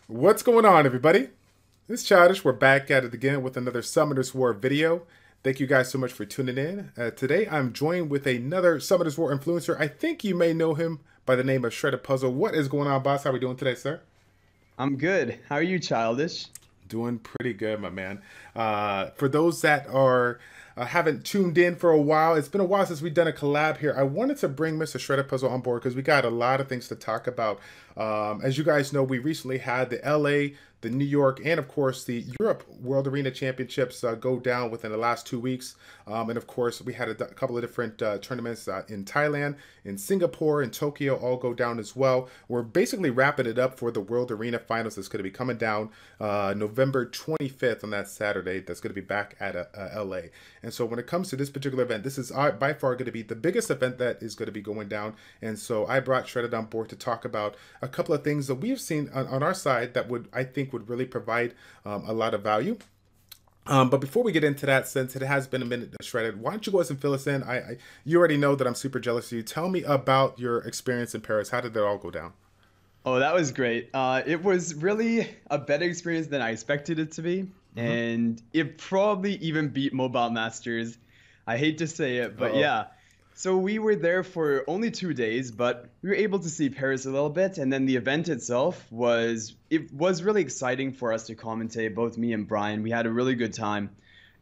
What's going on, everybody? This is Childish. We're back at it again with another Summoners War video. Thank you guys so much for tuning in. Today, I'm joined with another Summoners War influencer. I think you may know him by the name of Shreddedpuzzle. What is going on, boss? How are we doing today, sir? I'm good. How are you, Childish? Doing pretty good, my man. For those that are haven't tuned in for a while, it's been a while since we've done a collab here. I wanted to bring Mr. Shreddedpuzzle on board because we got a lot of things to talk about. As you guys know, we recently had the LA, the New York, and of course the Europe World Arena Championships go down within the last 2 weeks. And of course, we had a couple of different tournaments in Thailand, in Singapore, in Tokyo, all go down as well. We're basically wrapping it up for the World Arena Finals that's going to be coming down November 25th on that Saturday. That's going to be back at LA. And so when it comes to this particular event, this is by far going to be the biggest event that is going to be going down. And so I brought Shredded on board to talk about a couple of things that we've seen on our side that I think would really provide a lot of value. But before we get into that, since it has been a minute, Shredded, why don't you go ahead and fill us in? You already know that I'm super jealous of you. Tell me about your experience in Paris. How did that all go down? Oh, that was great. It was really a better experience than I expected it to be, Mm-hmm. and it probably even beat Mobile Masters. I hate to say it, but Uh-oh. yeah. So we were there for only 2 days, but we were able to see Paris a little bit, and then the event itself was really exciting for us to commentate, both me and Brian. We had a really good time.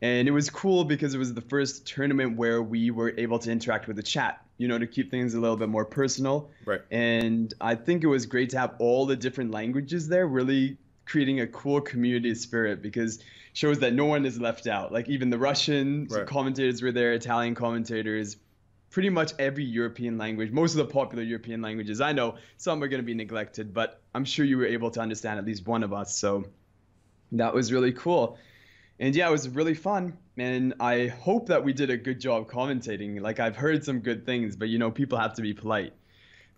And it was cool because it was the first tournament where we were able to interact with the chat, to keep things a little bit more personal. Right. And I think it was great to have all the different languages there, really creating a cool community spirit because it shows that no one is left out. Like even the Russian Right. commentators were there, Italian commentators, pretty much every European language, most of the popular European languages. I know some are going to be neglected, but I'm sure you were able to understand at least one of us. So that was really cool. And yeah, it was really fun. And I hope that we did a good job commentating. Like I've heard some good things, but people have to be polite.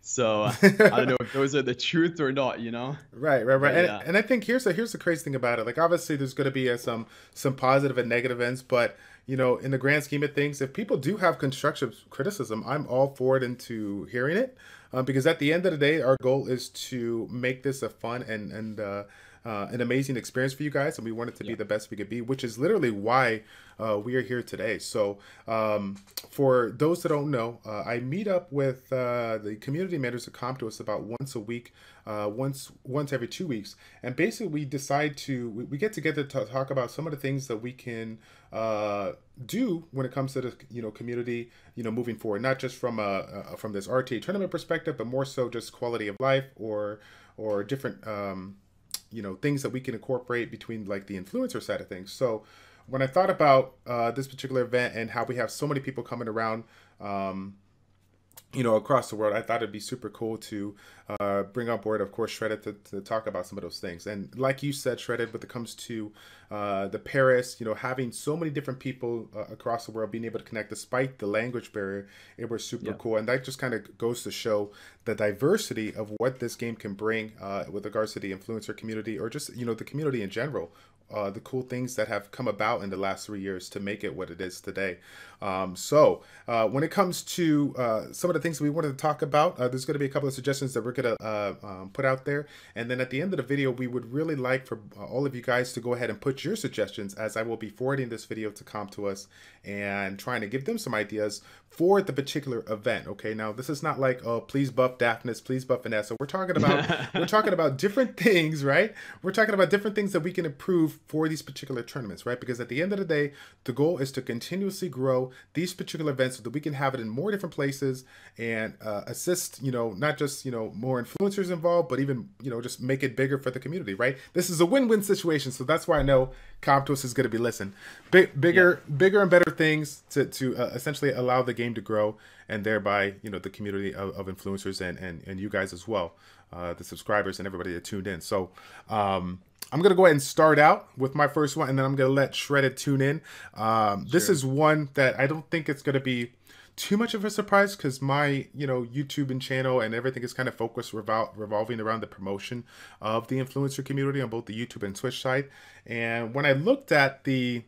So I don't know if those are the truth or not. Right, right, right. But And yeah. and I think here's the crazy thing about it. Like obviously there's going to be some positive and negative ends, but in the grand scheme of things, if people do have constructive criticism, I'm all for it into hearing it, because at the end of the day, our goal is to make this a fun and an amazing experience for you guys, and we want it to be Yeah. the best we could be, which is literally why we are here today. So, for those that don't know, I meet up with the community managers that come to us about once a week, once every 2 weeks, and basically we decide we get together to talk about some of the things that we can do when it comes to the community moving forward, not just from this RTA tournament perspective, but more so just quality of life or different things that we can incorporate between like the influencer side of things. So when I thought about this particular event and how we have so many people coming around, um, across the world, I thought it'd be super cool to bring on board, of course, Shredded to talk about some of those things. And like you said, Shredded, when it comes to the Paris, having so many different people across the world being able to connect despite the language barrier, it was super Yeah. cool. And that just kind of goes to show the diversity of what this game can bring with regards to the influencer community or just, the community in general. The cool things that have come about in the last 3 years to make it what it is today. When it comes to some of the things we wanted to talk about, there's going to be a couple of suggestions that we're going to put out there. And then at the end of the video, we would really like for all of you guys to go ahead and put your suggestions, as I will be forwarding this video to come to us and trying to give them some ideas for the particular event. Okay, now this is not like, oh, please buff Daphnis, please buff Vanessa. We're talking about different things, right? We're talking about different things that we can improve for these particular tournaments, right? Because at the end of the day, the goal is to continuously grow these particular events so that we can have it in more different places and assist, not just, more influencers involved, but even, just make it bigger for the community, right? This is a win-win situation. So that's why I know Comptos is going to be listening. Yeah. Bigger and better things to essentially allow the game to grow and thereby, the community of influencers and you guys as well, the subscribers and everybody that tuned in. So, I'm going to go ahead and start out with my first one, and then I'm going to let Shredded tune in. This Sure. is one that I don't think it's going to be too much of a surprise because my, YouTube and channel and everything is kind of focused revolving around the promotion of the influencer community on both the YouTube and Twitch side. And when I looked at it's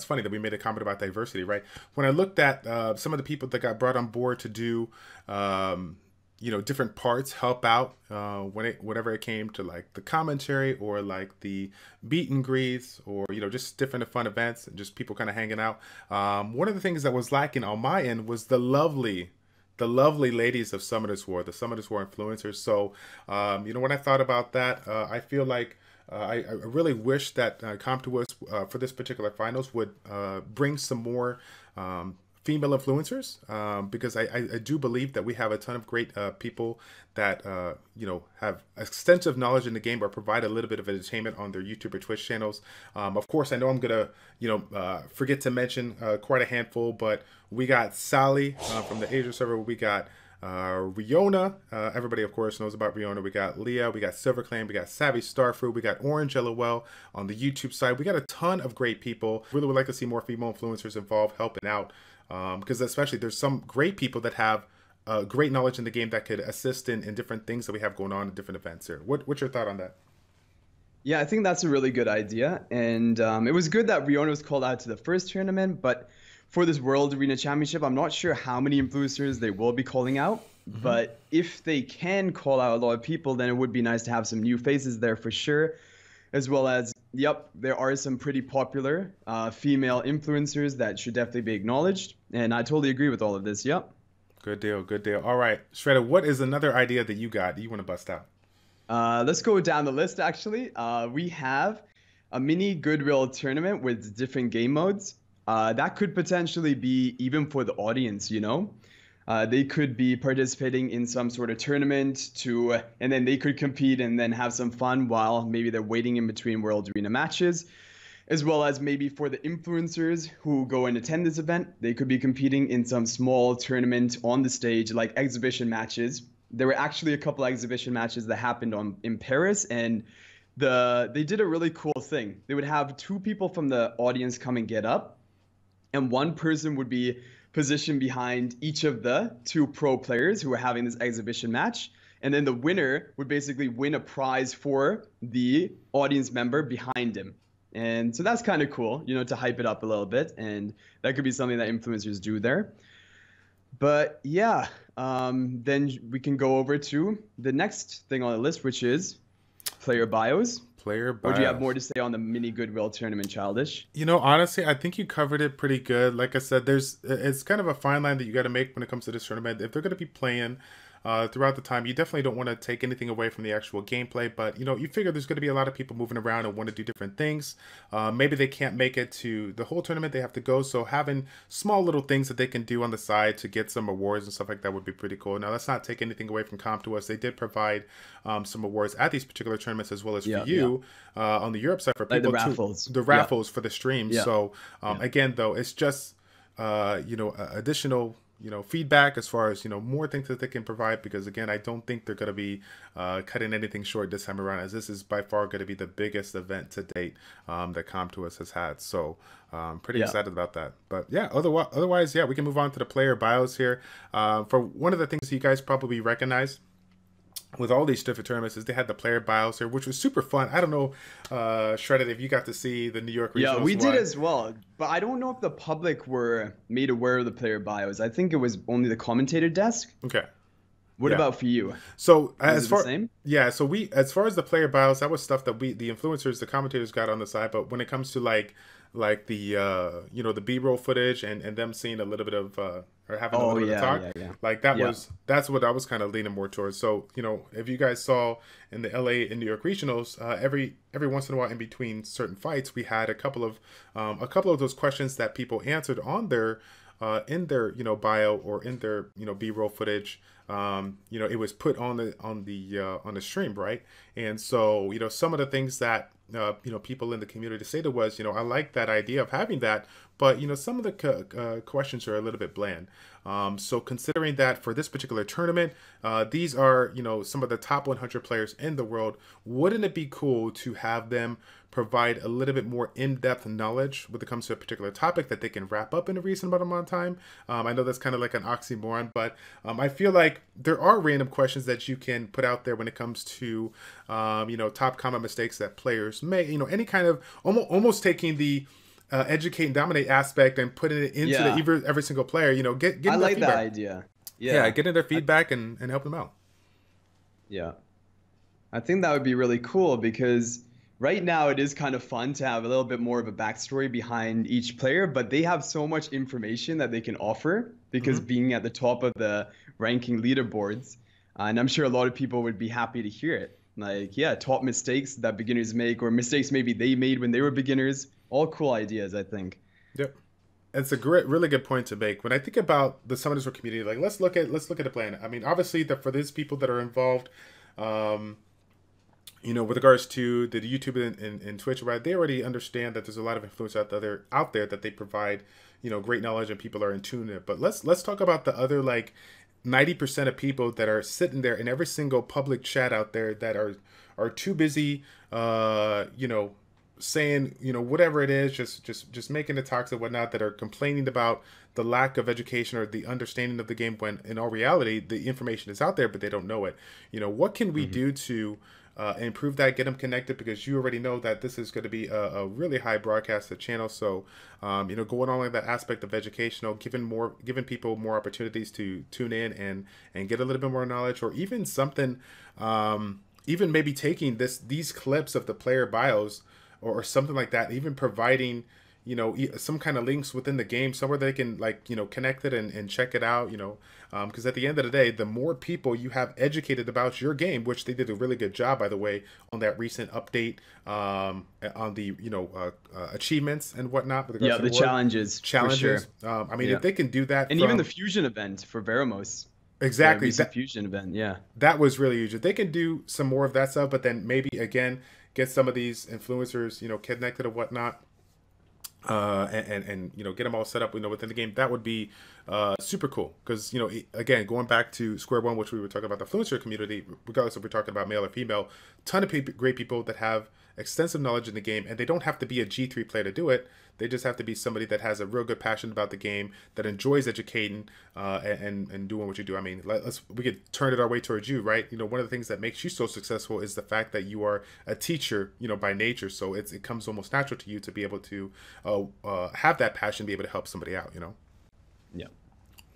funny that we made a comment about diversity, right? When I looked at some of the people that got brought on board to do different parts help out whenever it came to like the commentary or like the meet and greets or just different fun events and just people kind of hanging out. One of the things that was lacking on my end was the lovely ladies of Summoners War, the Summoners War influencers. So when I thought about that, I feel like I really wish that CompToUs for this particular finals would bring some more female influencers, because I do believe that we have a ton of great people that have extensive knowledge in the game or provide a little bit of entertainment on their YouTube or Twitch channels. Of course, I know I'm gonna forget to mention quite a handful, but we got Sally from the Asia server. We got Riona, everybody of course knows about Riona. We got Leah, we got Silverclaim, we got Savvy Starfruit, we got Orange LOL on the YouTube side. We got a ton of great people. Really would like to see more female influencers involved helping out, because especially there's some great people that have great knowledge in the game that could assist in different things that we have going on in different events here. What's your thought on that? Yeah, I think that's a really good idea. And it was good that Riona was called out to the first tournament, but for this World Arena Championship, I'm not sure how many influencers they will be calling out. Mm-hmm. But if they can call out a lot of people, then it would be nice to have some new faces there for sure. As well as, yep, there are some pretty popular female influencers that should definitely be acknowledged. And I totally agree with all of this, yep. Good deal, good deal. All right, Shredder, what is another idea that you got that you want to bust out? Let's go down the list, actually. We have a mini Goodwill tournament with different game modes. That could potentially be even for the audience, They could be participating in some sort of tournament and then they could compete and then have some fun while maybe they're waiting in between World Arena matches. As well as maybe for the influencers who go and attend this event, they could be competing in some small tournament on the stage, like exhibition matches. There were actually a couple exhibition matches that happened in Paris, and they did a really cool thing. They would have two people from the audience come and get up, and one person would be positioned behind each of the two pro players who are having this exhibition match. And then the winner would basically win a prize for the audience member behind him. And so that's kind of cool, to hype it up a little bit. And that could be something that influencers do there. But yeah, then we can go over to the next thing on the list, which is player bios. Player bios. Or do you have more to say on the mini Goodwill tournament, Childish? Honestly, I think you covered it pretty good. Like I said, it's kind of a fine line that you got to make when it comes to this tournament. If they're going to be playing throughout the time, you definitely don't want to take anything away from the actual gameplay, but you figure there's going to be a lot of people moving around and want to do different things. Maybe they can't make it to the whole tournament, they have to go, so having small little things that they can do on the side to get some awards and stuff like that would be pretty cool. Now, let's not take anything away from CompToUs. They did provide some awards at these particular tournaments, as well as for you on the Europe side for people, like the raffles for the streams. So again, though, it's just additional feedback as far as more things that they can provide, because again, I don't think they're going to be cutting anything short this time around, as this is by far going to be the biggest event to date that CompToUs has had. So pretty excited about that. But yeah, otherwise, we can move on to the player bios here. For one of the things you guys probably recognize with all these different tournaments is they had the player bios here, which was super fun. I don't know, Shredded, if you got to see the New York regionals. Yeah, we did as well, but I don't know if the public were made aware of the player bios. I think it was only the commentator desk. Okay. What about for you? So as far as far as the player bios, that was stuff that the influencers, the commentators got on the side. But when it comes to like the the B-roll footage and them seeing a little bit of or having a little bit of talk, like that's what I was kind of leaning more towards. So if you guys saw in the LA and New York regionals, every once in a while in between certain fights, we had a couple of those questions that people answered on their in their bio or in their B-roll footage. It was put on the stream, right? And so some of the things that people in the community say to us, I like that idea of having that, but some of the questions are a little bit bland. So considering that for this particular tournament, these are some of the top 100 players in the world, wouldn't it be cool to have them provide a little bit more in-depth knowledge when it comes to a particular topic that they can wrap up in a reasonable amount of time? I know that's kind of like an oxymoron, but I feel like there are random questions that you can put out there when it comes to top common mistakes that players make. Any kind of almost taking the educate and dominate aspect and putting it into every single player. I like that idea. Yeah, Yeah. getting their I, feedback and help them out. yeah. I think that would be really cool because right now it is kind of fun to have a little bit more of a backstory behind each player, but they have so much information that they can offer because Hmm. being at the top of the ranking leaderboards, and I'm sure a lot of people would be happy to hear it. Like, yeah, top mistakes that beginners make, or mistakes maybe they made when they were beginners. All cool ideas, I think. Yep. It's a great, really good point to make. When I think about the Summoners community, like let's look at the plan. I mean, obviously, for these people that are involved, um, with regards to the YouTube and Twitch, right? They already understand that there's a lot of influence out there that they provide, great knowledge and people are in tune to it. But let's talk about the other like 90% of people that are sitting there in every single public chat out there that are too busy, saying whatever it is, just making the talks and whatnot, that are complaining about the lack of education or the understanding of the game, when in all reality the information is out there but they don't know it. What can we Hmm. do to improve that, get them connected, because you already know that this is going to be a really high broadcasted channel. So going on like that aspect of educational, giving people more opportunities to tune in and get a little bit more knowledge, or even something, even maybe taking these clips of the player bios, or something like that, even providing some kind of links within the game somewhere they can like connect it and check it out, because at the end of the day, the more people you have educated about your game, which they did a really good job, by the way, on that recent update, on the achievements and whatnot with regards Yeah, to the the work challenges for challenges. sure. I mean, Yeah. if they can do that And even the from fusion event for Veramos, the exactly recent that fusion event. Yeah. that was really huge. If they can do some more of that stuff, but then maybe again get some of these influencers, connected and whatnot, and get them all set up, within the game. That would be super cool, because again, going back to square one, which we were talking about, the influencer community, regardless if we're talking about male or female, ton of great people that have extensive knowledge in the game, and they don't have to be a G3 player to do it. They just have to be somebody that has a real good passion about the game, that enjoys educating, and doing what you do. I mean, we could turn it our way towards you, right? One of the things that makes you so successful is the fact that you are a teacher, by nature. So it comes almost natural to you to be able to have that passion, be able to help somebody out. Yeah.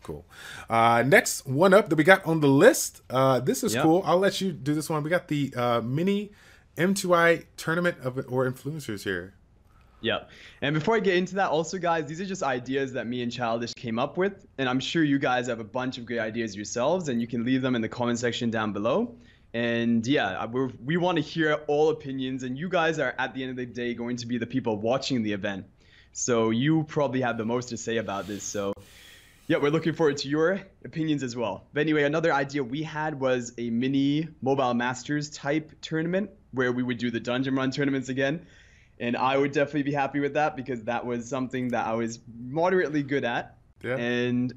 Cool. Next one up that we got on the list. This is Yeah. cool. I'll let you do this one. We got the mini M2I tournament or influencers here. Yeah. And before I get into that, also, guys, these are just ideas that me and Childish came up with. And I'm sure you guys have a bunch of great ideas yourselves, and you can leave them in the comment section down below. And yeah, we want to hear all opinions, and you guys are, at the end of the day, going to be the people watching the event. So you probably have the most to say about this. So yeah, we're looking forward to your opinions as well. But anyway, another idea we had was a mini Mobile Masters type tournament where we would do the dungeon run tournaments again. And I would definitely be happy with that because that was something that I was moderately good at. Yeah. And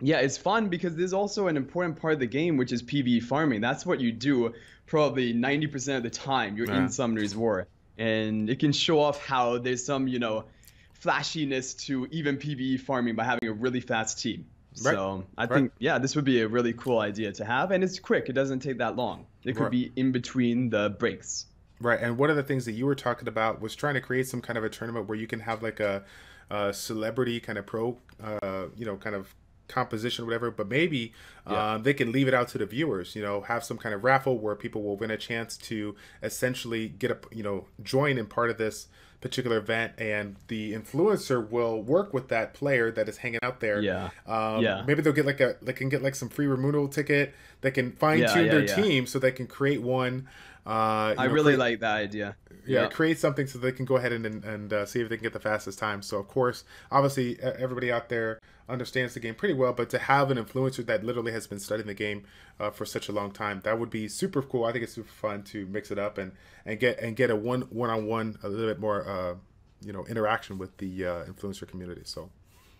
yeah, it's fun because there's also an important part of the game, which is PvE farming. That's what you do probably 90% of the time. You're in Yeah. Summoner's War. And it can show off how there's some, flashiness to even PvE farming by having a really fast team. Right. So I Right. think, yeah, this would be a really cool idea to have. And it's quick. It doesn't take that long. It could Right. be in between the breaks. Right, and one of the things that you were talking about was trying to create some kind of a tournament where you can have like a celebrity kind of pro, kind of composition or whatever, but maybe Yeah. they can leave it out to the viewers, have some kind of raffle where people will win a chance to essentially get join in part of this particular event, and the influencer will work with that player that is hanging out there. Yeah. Yeah. Maybe they'll get they can get like some free removal ticket. They can fine tune Yeah, their yeah. team so they can create one. I really like that idea. Yeah, create something so they can go ahead and see if they can get the fastest time. So of course, obviously, everybody out there understands the game pretty well, but to have an influencer that literally has been studying the game for such a long time, that would be super cool. I think it's super fun to mix it up and get a one-on-one, a little bit more interaction with the influencer community. So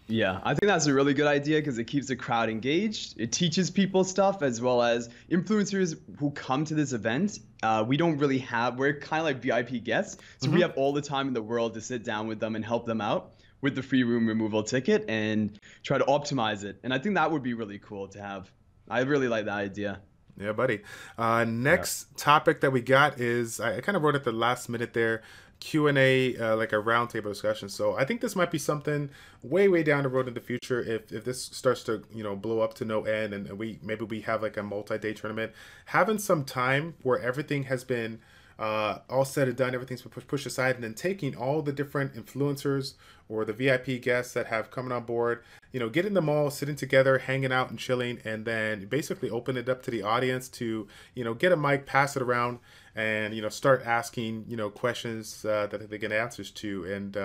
Yeah, I think that's a really good idea because it keeps the crowd engaged. It teaches people stuff as well as influencers who come to this event. We don't really have, we're kind of like VIP guests. So we have all the time in the world to sit down with them and help them out with the free room removal ticket and try to optimize it. And I think that would be really cool to have. I really like that idea. yeah, buddy. Next topic that we got is I kind of wrote at the last minute there. Q&A, like a roundtable discussion. So I think this might be something way down the road in the future if this starts to blow up to no end, and we have like a multi-day tournament. Having some time where everything has been all said and done, everything's been pushed aside, and then taking all the different influencers or the VIP guests that have coming on board, getting them all sitting together, hanging out and chilling, and then basically open it up to the audience to, get a mic, pass it around, and, start asking, questions that they get answers to. And,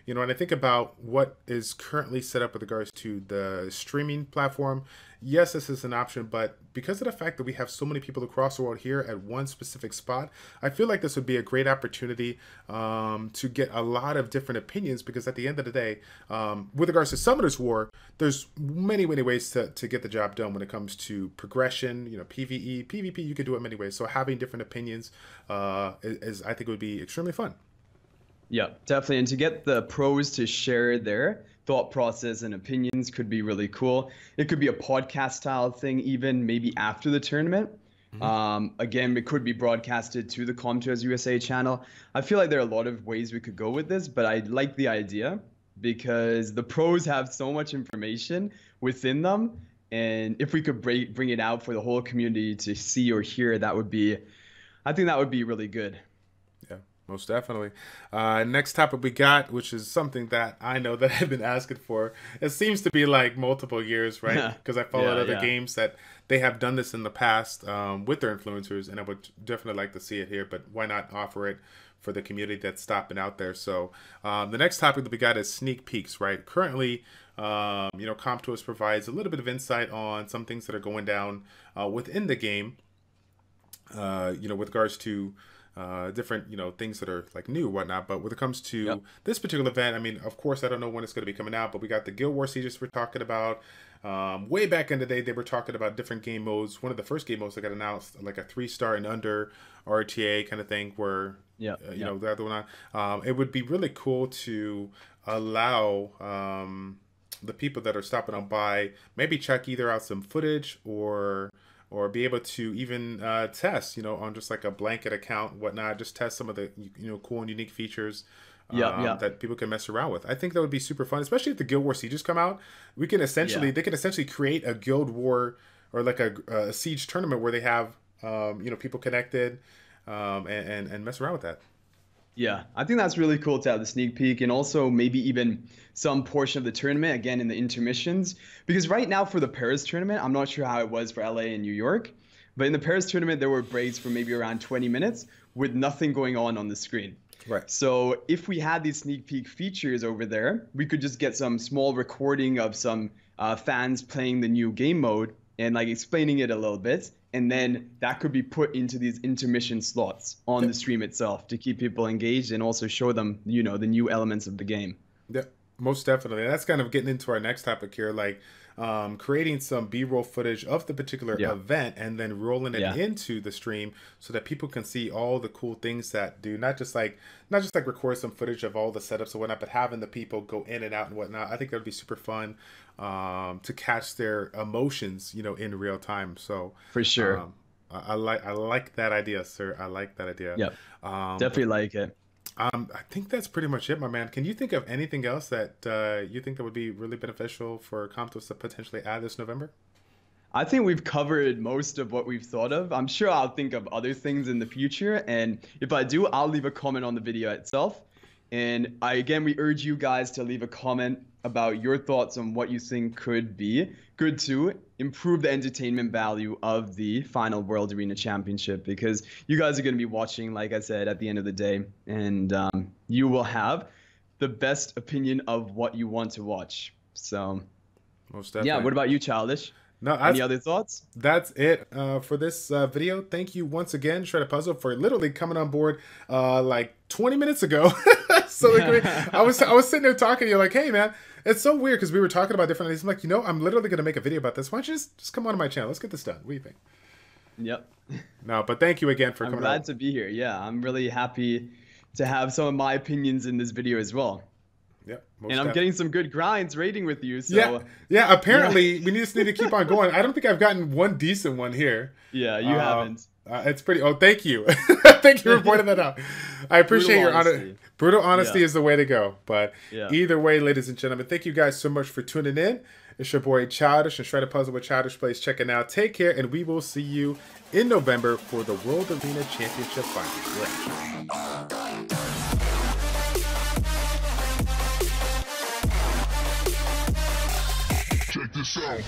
when I think about what is currently set up with regards to the streaming platform, yes, this is an option, but because of the fact that we have so many people across the world here at one specific spot, I feel like this would be a great opportunity to get a lot of different opinions, because at the end of the day, with regards to Summoners War, there's many ways to get the job done when it comes to progression, PvE, PvP, you could do it many ways. So having different opinions is I think would be extremely fun. Yeah, definitely. And to get the pros to share their thought process and opinions could be really cool. It could be a podcast style thing, even maybe after the tournament. Again, it could be broadcasted to the Comtours USA channel. I feel like there are a lot of ways we could go with this, but I like the idea because the pros have so much information within them. And if we could bring it out for the whole community to see or hear, I think that would be really good. Yeah. Most definitely. Next topic we got, which is something that I know that I've been asking for. It seems to be like multiple years, right? Because I followed other games that they have done this in the past with their influencers, and I would definitely like to see it here. But why not offer it for the community that's stopping out there? So the next topic that we got is sneak peeks, right? Currently, Comtours provides a little bit of insight on some things that are going down within the game. With regards to different, things that are like new, whatnot. But when it comes to this particular event, I mean, of course, I don't know when it's going to be coming out, but we got the Guild Wars Sieges we're talking about. Way back in the day, they were talking about different game modes. One of the first game modes that got announced, like a 3-star and under RTA kind of thing, where, the other one, it would be really cool to allow the people that are stopping on by maybe check either out some footage or be able to even test, on just like a blanket account, whatnot, just test some of the, cool and unique features that people can mess around with. I think that would be super fun, especially if the Guild War Sieges come out. We can essentially, they can essentially create a Guild War or like a Siege tournament where they have, people connected and mess around with that. Yeah, I think that's really cool to have the sneak peek, and also maybe even some portion of the tournament, again, in the intermissions. Because right now for the Paris tournament, I'm not sure how it was for LA and New York, but in the Paris tournament, there were breaks for maybe around 20 minutes with nothing going on the screen. Right. So if we had these sneak peek features over there, we could just get some small recording of some fans playing the new game mode and like explaining it a little bit. And then that could be put into these intermission slots on the stream itself to keep people engaged and also show them, the new elements of the game. Yeah, most definitely. And that's kind of getting into our next topic here, like creating some B-roll footage of the particular event and then rolling it into the stream so that people can see all the cool things that do, not just like record some footage of all the setups and whatnot, but having the people go in and out and whatnot. I think that would be super fun to catch their emotions, in real time. So for sure, I like that idea, sir. I like that idea. Yep, definitely like it. I think that's pretty much it, my man. Can you think of anything else that you think that would be really beneficial for Comtours to potentially add this November? I think we've covered most of what we've thought of. I'm sure I'll think of other things in the future, and if I do, I'll leave a comment on the video itself. And we urge you guys to leave a comment about your thoughts on what you think could be good to improve the entertainment value of the final World Arena Championship, because you guys are going to be watching, like I said, at the end of the day, and you will have the best opinion of what you want to watch. So, most definitely. Yeah, what about you, Childish? No, any other thoughts? That's it for this video. Thank you once again, Shreddedpuzzle, for literally coming on board like 20 minutes ago. So like, I was sitting there talking to you like, hey man, it's so weird because we were talking about different things. I'm like, I'm literally going to make a video about this. Why don't you just come on my channel? Let's get this done. What do you think? Yep. No, but thank you again for coming on. I'm glad to be here. Yeah, I'm really happy to have some of my opinions in this video as well. Yeah, and I'm getting some good grinds rating with you. So yeah. Apparently, we just need to keep on going. I don't think I've gotten one decent one here. Yeah, you haven't. It's pretty. Oh, thank you. Thank you for pointing that out. I appreciate your honor. Brutal honesty is the way to go. But either way, ladies and gentlemen, thank you guys so much for tuning in. It's your boy Childish and Shredded Puzzle with Childish Plays checking out. Take care, and we will see you in November for the World Arena Championship Finals. Check this out.